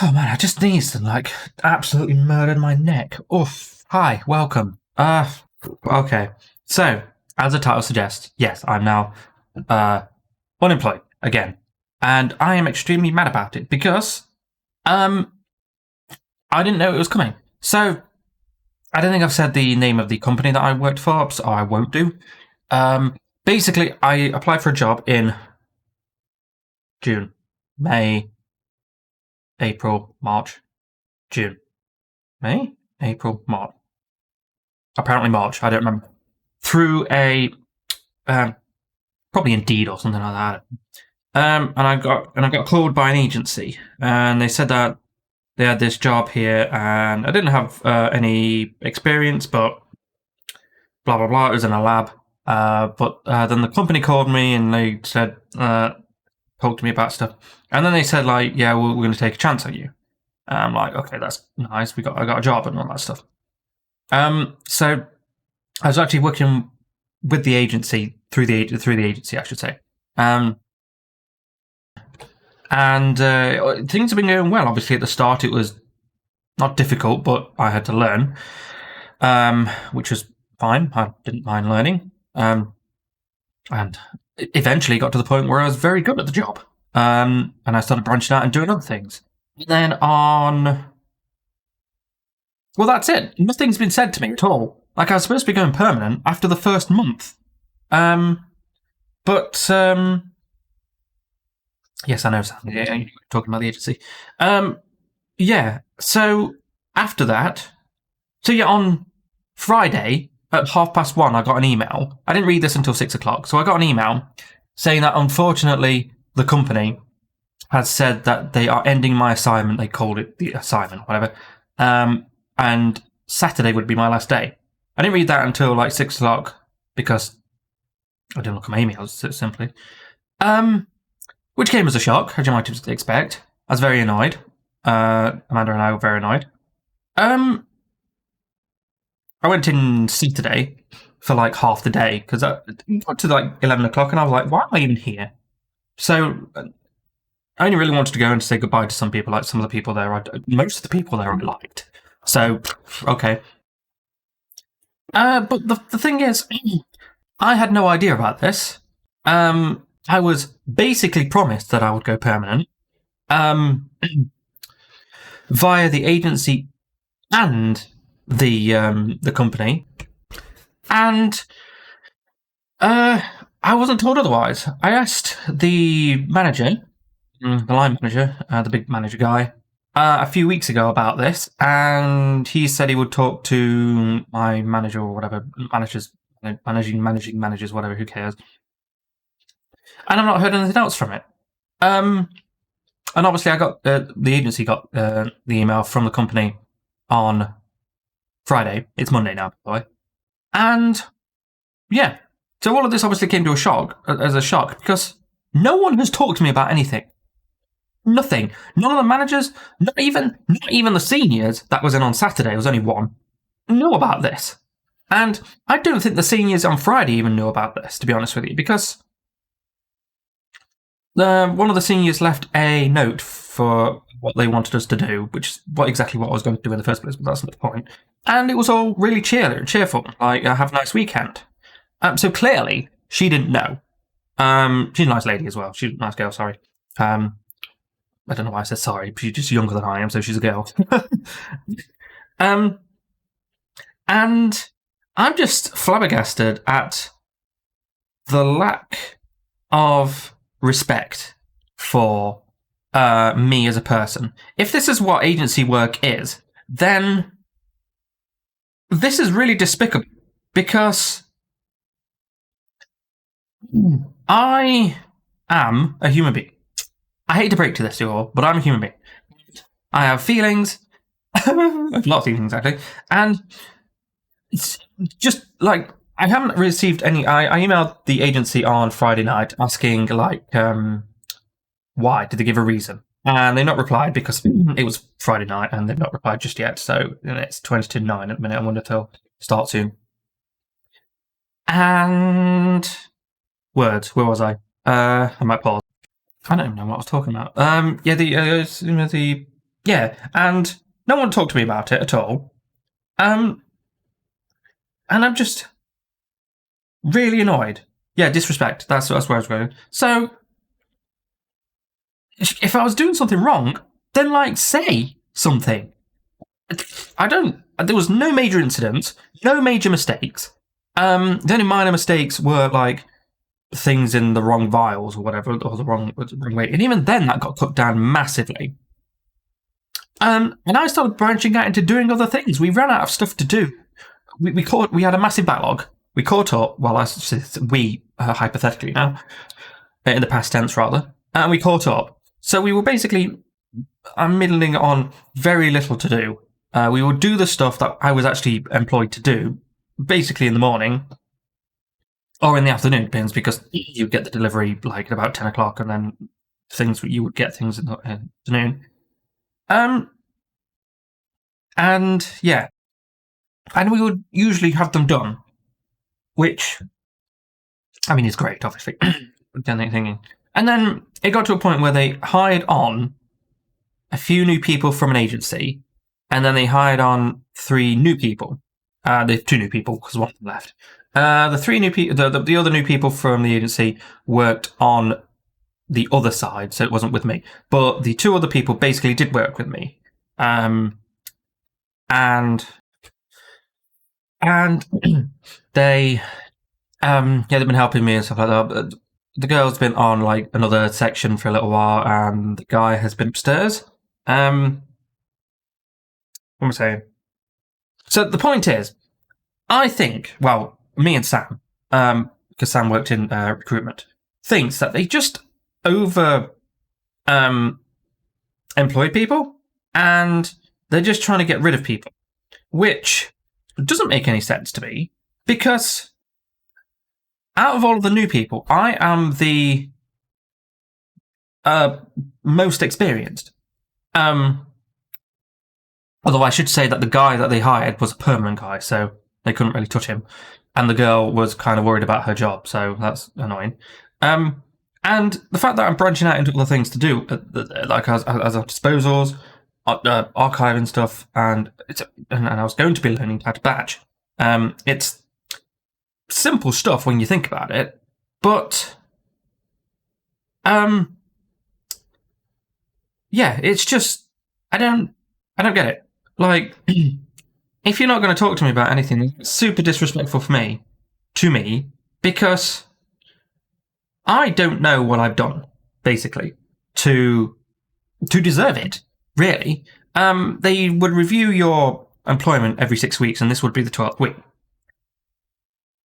Oh man, I just sneezed and absolutely murdered my neck. Oof. Hi, welcome. Okay. So, as the title suggests, yes, I'm now uh unemployed again. And I am extremely mad about it because um I didn't know it was coming. So I don't think I've said the name of the company that I worked for, so I won't do. Basically I applied for a job in June, May, April, March, June. May? April, March. Apparently March, I don't remember. Through a um, probably Indeed or something like that. And I got called by an agency, and they said that they had this job here, and I didn't have any experience, but blah blah blah. It was in a lab. But then the company called me and they said, talked to me about stuff, and then they said yeah, we're going to take a chance on you. And I'm like, okay, that's nice. I got a job and all that stuff. So I was actually working with the agency through the agency, I should say. And things have been going well. Obviously, at the start, it was not difficult, but I had to learn, which was fine. I didn't mind learning, and eventually got to the point where I was very good at the job. And I started branching out and doing other things. And then well, that's it. Nothing's been said to me at all. Like, I was supposed to be going permanent after the first month. But yes, I know, Sam. Yeah, you're talking about the agency. Yeah. So after that, on Friday at 1:30, I got an email. I didn't read this until 6:00, so I got an email saying that unfortunately the company has said that they are ending my assignment. They called it the assignment, whatever. And Saturday would be my last day. I didn't read that until 6:00 because I didn't look at my emails, simply. Which came as a shock, as you might expect. I was very annoyed. Amanda and I were very annoyed. I went in Saturday for half the day because I got to 11:00 and I was like, why am I even here? So I only really wanted to go and say goodbye to some people. Some of the people there, most of the people there I liked. So, okay. But the thing is, I had no idea about this. I was basically promised that I would go permanent via the agency and the company, and I wasn't told otherwise. I asked the manager, the line manager, the big manager guy, a few weeks ago about this, and he said he would talk to my manager or whatever, managing managers, whatever, who cares. And I've not heard anything else from it. And obviously, I got the agency got the email from the company on Friday. It's Monday now, by the way. And yeah, so all of this obviously came to as a shock, because no one has talked to me about anything. Nothing. None of the managers, not even the seniors that was in on Saturday, there was only one, knew about this. And I don't think the seniors on Friday even knew about this, to be honest with you, because one of the seniors left a note for what they wanted us to do, which is exactly what I was going to do in the first place, but that's not the point. And it was all really cheerful, have a nice weekend. So clearly, she didn't know. She's a nice lady as well. She's a nice girl, sorry. I don't know why I said sorry. She's just younger than I am, so she's a girl. And I'm just flabbergasted at the lack of respect for me as a person. If this is what agency work is, then this is really despicable, because I am a human being. I hate to break to this to you all, but I'm a human being. I have feelings. I have a lot of feelings, actually. And it's just I haven't received any. I emailed the agency on Friday night asking, why? Did they give a reason? And they've not replied because it was Friday night and they've not replied just yet. So it's 20 to 9 at the minute. I wonder if they'll start soon. And words. Where was I? I might pause. I don't even know what I was talking about. The Yeah, and no one talked to me about it at all. And I'm just really annoyed. Yeah, disrespect. That's where I was going. So, if I was doing something wrong, then say something. I don't. There was no major incidents, no major mistakes. The only minor mistakes were things in the wrong vials or whatever, or the wrong way. And even then, that got cut down massively. And I started branching out into doing other things. We ran out of stuff to do. We had a massive backlog. We caught up. Well, hypothetically now, in the past tense rather, and we caught up. So we were basically middling on very little to do. We would do the stuff that I was actually employed to do, basically in the morning or in the afternoon, depends, because you get the delivery at about 10 o'clock, and then you would get things in the afternoon. And yeah, and we would usually have them done, which, I mean, is great, obviously. And then it got to a point where they hired on a few new people from an agency, and then they hired on 3 new people. The 2 new people, because one left. The 3 new people, the other new people from the agency worked on the other side, so it wasn't with me. But the 2 other people basically did work with me. And they, they've been helping me and stuff like that. The girl's been on another section for a little while, and the guy has been upstairs. What am I saying? So the point is, I think, well, me and Sam, because Sam worked in recruitment, thinks that they just over employ people, and they're just trying to get rid of people, which doesn't make any sense to me, because out of all of the new people, I am the most experienced. Although I should say that the guy that they hired was a permanent guy, so they couldn't really touch him. And the girl was kind of worried about her job, so that's annoying. And the fact that I'm branching out into other things to do, as disposals, archiving stuff, and I was going to be learning how to batch. It's simple stuff when you think about it, but yeah, it's just I don't get it. If you're not going to talk to me about anything, it's super disrespectful to me, because I don't know what I've done, basically, to deserve it, really. They would review your employment every 6 weeks, and this would be the 12th week.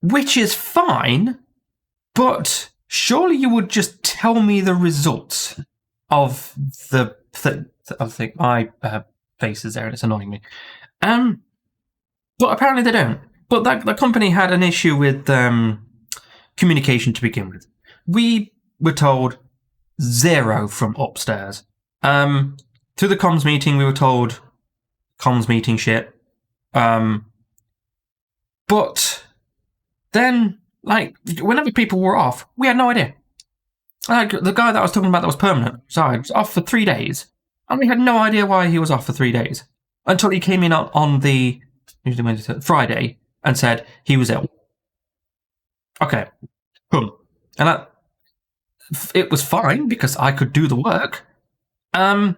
Which is fine, but surely you would just tell me the results of the thing. My face is there, and it's annoying me. But apparently they don't. But the company had an issue with communication to begin with. We were told 0 from upstairs. Through the comms meeting, we were told comms meeting shit. But then, whenever people were off, we had no idea. The guy that I was talking about that was permanent, was off for 3 days. And we had no idea why he was off for 3 days. Until he came in on the Friday and said he was ill. Okay. Boom. And it was fine, because I could do the work. And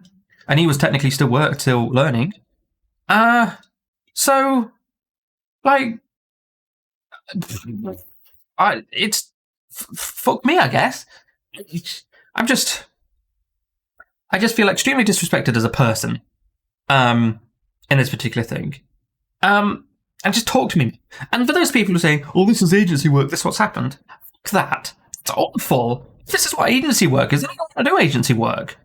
he was technically still learning. So, it's fuck me, I guess. I just feel extremely disrespected as a person, in this particular thing. And just talk to me. And for those people who are saying, "Oh, this is agency work, this is what's happened," fuck that. It's awful. This is what agency work is. They don't want to do agency work.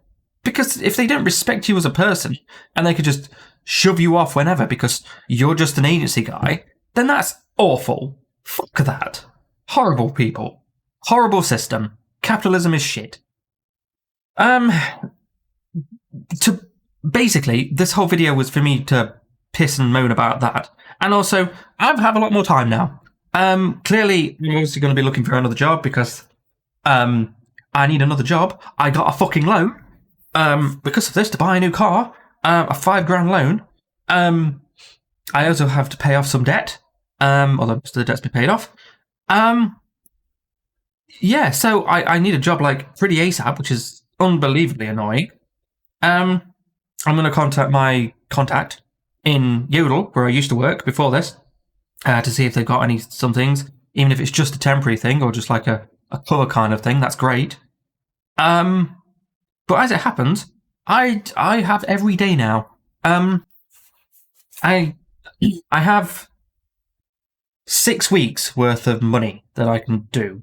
Because if they don't respect you as a person, and they could just shove you off whenever because you're just an agency guy, then that's awful. Fuck that. Horrible people. Horrible system. Capitalism is shit. Basically, this whole video was for me to piss and moan about that. And also, I have a lot more time now. Clearly, I'm obviously going to be looking for another job, because I need another job. I got a fucking loan because of this to buy a new car. A £5,000 loan. I also have to pay off some debt. Although most of the debt's been paid off. Yeah, so I need a job like pretty ASAP, which is unbelievably annoying. I'm going to contact my contact in Yodel, where I used to work before this, to see if they've got some things, even if it's just a temporary thing or just like a cover kind of thing. That's great. But as it happens, I have every day now. I have 6 weeks worth of money that I can do.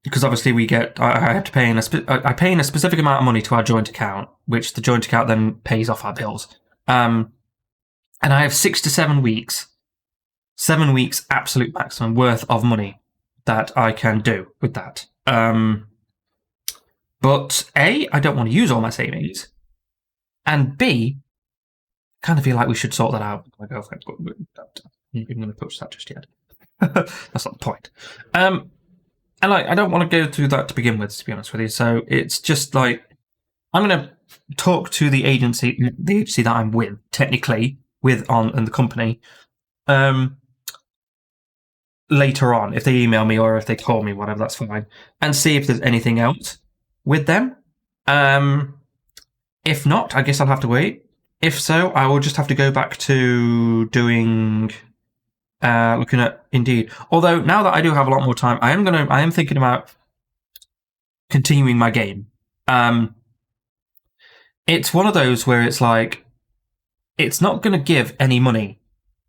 Because obviously I have to pay I pay in a specific amount of money to our joint account, which the joint account then pays off our bills. And I have 6 to 7 weeks, 7 weeks absolute maximum worth of money that I can do with that. But A, I don't want to use all my savings, and B, I kind of feel like we should sort that out with my girlfriend. I'm not even going to push that just yet. That's not the point. And I don't want to go through that to begin with, to be honest with you. So it's just like I'm going to talk to the agency that I'm with, technically in the company, later on. If they email me or if they call me, whatever, that's fine, and see if there's anything else with them. If not, I guess I'll have to wait. If so, I will just have to go back to doing. Looking at Indeed. Although now that I do have a lot more time, I am thinking about continuing my game. It's one of those where it's like, it's not going to give any money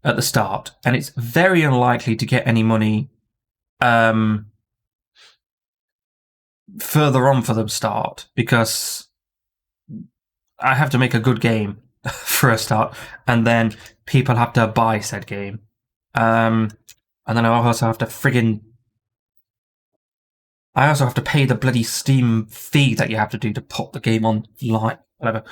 at the start, and it's very unlikely to get any money further on for the start, because I have to make a good game for a start, and then people have to buy said game. And then I also have to pay the bloody Steam fee that you have to do to put the game online, whatever.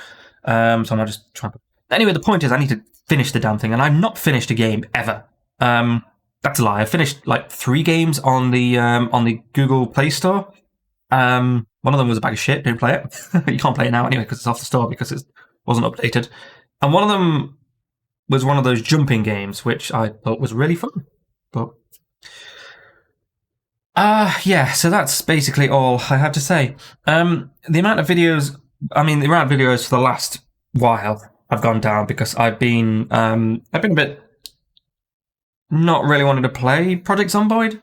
So I'm not just trying to. Anyway, the point is, I need to finish the damn thing, and I've not finished a game ever. That's a lie. I finished like 3 games on the Google Play Store. One of them was a bag of shit. Didn't play it. You can't play it now anyway because it's off the store because it wasn't updated. And one of them was one of those jumping games, which I thought was really fun. But yeah, so that's basically all I have to say. The amount of videos for the last while have gone down because I've been a bit not really wanting to play Project Zomboid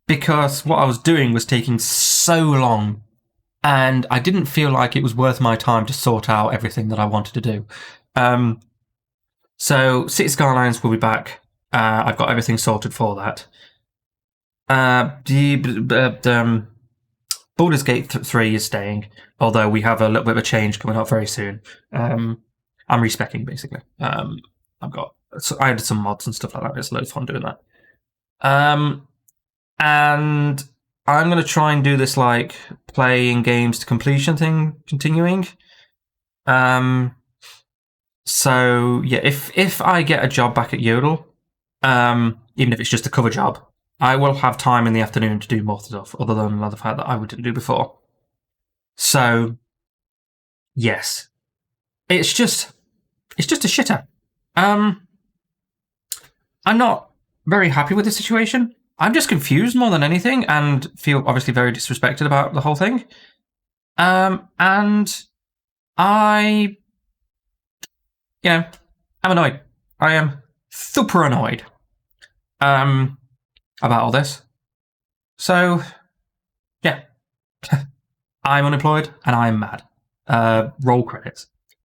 because what I was doing was taking so long, and I didn't feel like it was worth my time to sort out everything that I wanted to do. So City Skylines will be back. I've got everything sorted for that. Baldur's Gate 3 is staying, although we have a little bit of a change coming up very soon. I'm respecking basically. I added some mods and stuff like that. It's a lot of fun doing that. And I'm going to try and do this like playing games to completion thing continuing. So yeah, if I get a job back at Yodel, even if it's just a cover job, I will have time in the afternoon to do more stuff other than the fact that I didn't do before. So yes, it's just a shitter. I'm not very happy with the situation. I'm just confused more than anything and feel obviously very disrespected about the whole thing. And I'm annoyed. I am super annoyed about all this. So, yeah. I'm unemployed and I'm mad. Roll credits.